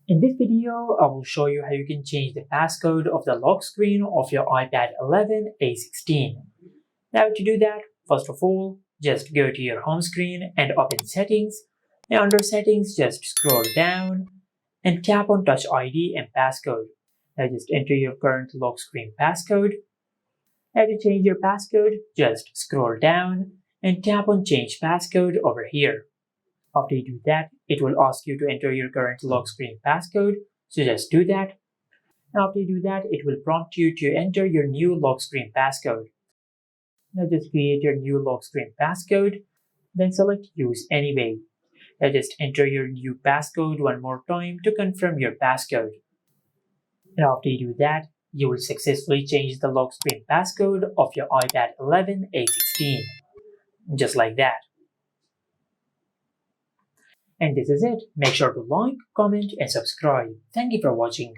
In this video, I will show you how you can change the passcode of the lock screen of your iPad 11 A16. Now to do that, first of all, just go to your home screen and open Settings. Now under Settings, just scroll down and tap on Touch ID and Passcode. Now just enter your current lock screen passcode. Now to change your passcode, just scroll down and tap on Change Passcode over here. After you do that, it will ask you to enter your current lock screen passcode, so just do that. After you do that, it will prompt you to enter your new lock screen passcode. Now just create your new lock screen passcode, then select Use Anyway. Now just enter your new passcode one more time to confirm your passcode. And after you do that, you will successfully change the lock screen passcode of your iPad 11 A16. Just like that. And this is it. Make sure to like, comment, and subscribe. Thank you for watching.